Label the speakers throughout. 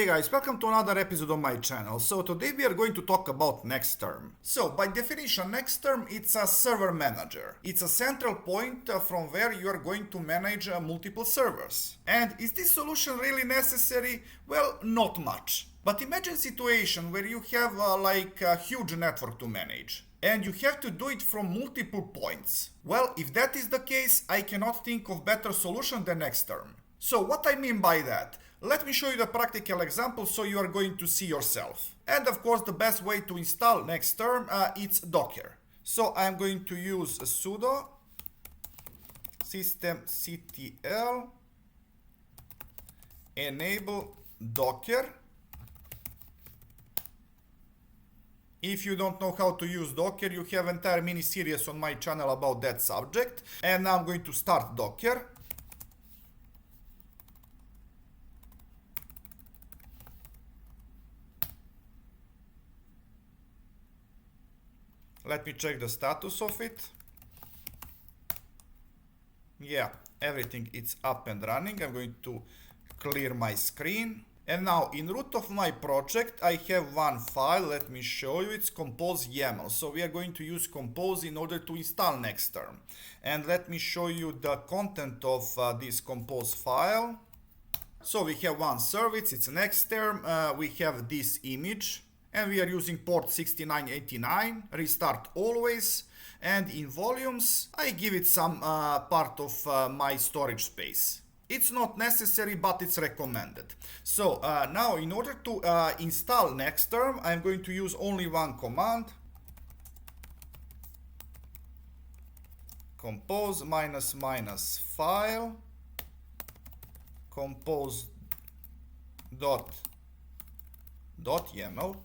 Speaker 1: Hey guys, welcome to another episode of my channel. So today we are going to talk about Nexterm. So by definition, Nexterm it's a server manager. It's a central point from where you are going to manage multiple servers. And is this solution really necessary? Well, not much. But imagine a situation where you have a huge network to manage. And you have to do it from multiple points. Well, if that is the case, I cannot think of better solution than Nexterm. So what I mean by that? Let me show you the practical example so you are going to see yourself. And of course the best way to install Nexterm it's Docker. So I'm going to use sudo systemctl enable Docker. If you don't know how to use Docker, you have an entire mini series on my channel about that subject. And now I'm going to start Docker. Let me check the status of it. Yeah, everything is up and running. I'm going to clear my screen. And now in root of my project, I have one file. Let me show you. It's compose YAML. So we are going to use compose in order to install Nexterm. And let me show you the content of this compose file. So we have one service. It's Nexterm. We have this image. And we are using port 6989, restart always, and in volumes I give it some part of my storage space. It's not necessary, but it's recommended. So now in order to install Nexterm, I'm going to use only one command. Compose ---- file compose dot YAML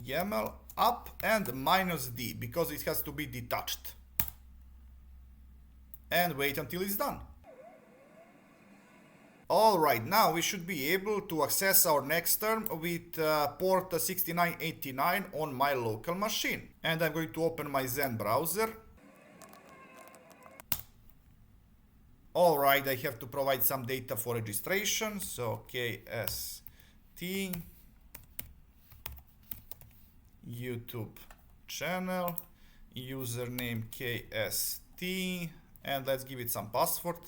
Speaker 1: YAML up and -d because it has to be detached, and wait until it's done. Alright, now we should be able to access our Nexterm with port 6989 on my local machine. And I'm going to open my Zen browser. Alright, I have to provide some data for registration, so KST YouTube channel, username KST, and let's give it some password.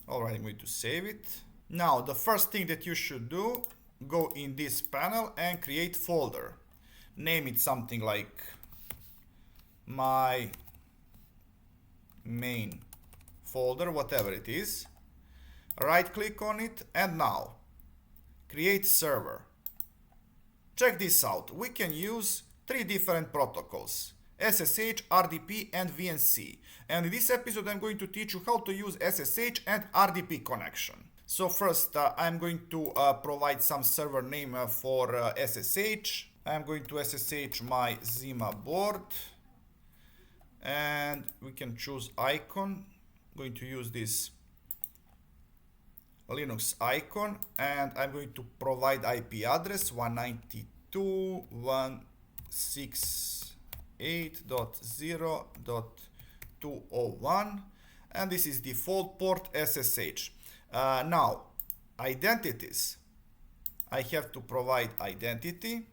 Speaker 1: Alright, I'm going to save it. Now the first thing that you should do, go in this panel and create folder. Name it something like my main folder, whatever it is. Right click on it and now create server. Check this out. We can use three different protocols: SSH, RDP and VNC. And in this episode I'm going to teach you how to use SSH and RDP connection. So first I'm going to provide some server name for SSH. I'm going to SSH my Zima board. And we can choose icon. I'm going to use this Linux icon, and I'm going to provide IP address 192.168.0.201, and this is default port SSH. Now identities, I have to provide identity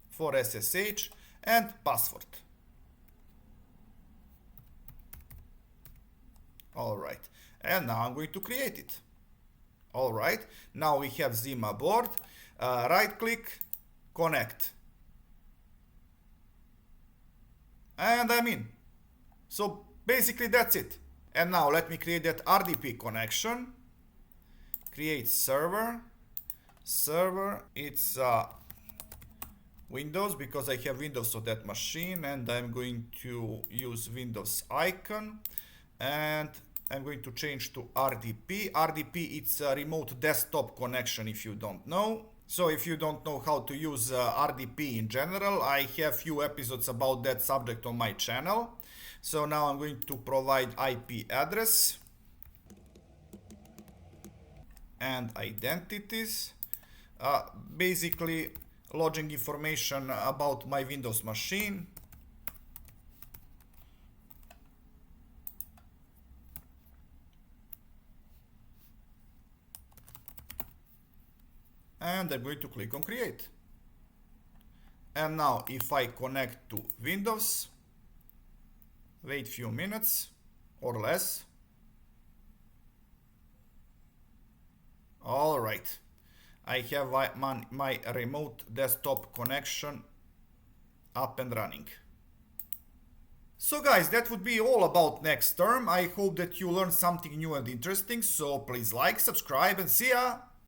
Speaker 1: for SSH and password. Alright, and now I'm going to create it. Alright, now we have Zima board. Right click, connect. And I'm in. So basically that's it. And now let me create that RDP connection. Create server. Server, it's Windows because I have Windows on that machine, and I'm going to use Windows icon. And I'm going to change to RDP. RDP, it's a remote desktop connection if you don't know. So if you don't know how to use RDP in general, I have few episodes about that subject on my channel. So now I'm going to provide IP address and identities. Basically, login information about my Windows machine. And I'm going to click on create. And now if I connect to Windows, wait few minutes or less. All right, I have my remote desktop connection up and running. So guys, that would be all about Nexterm. I hope that you learned something new and interesting, so please like, subscribe and see ya!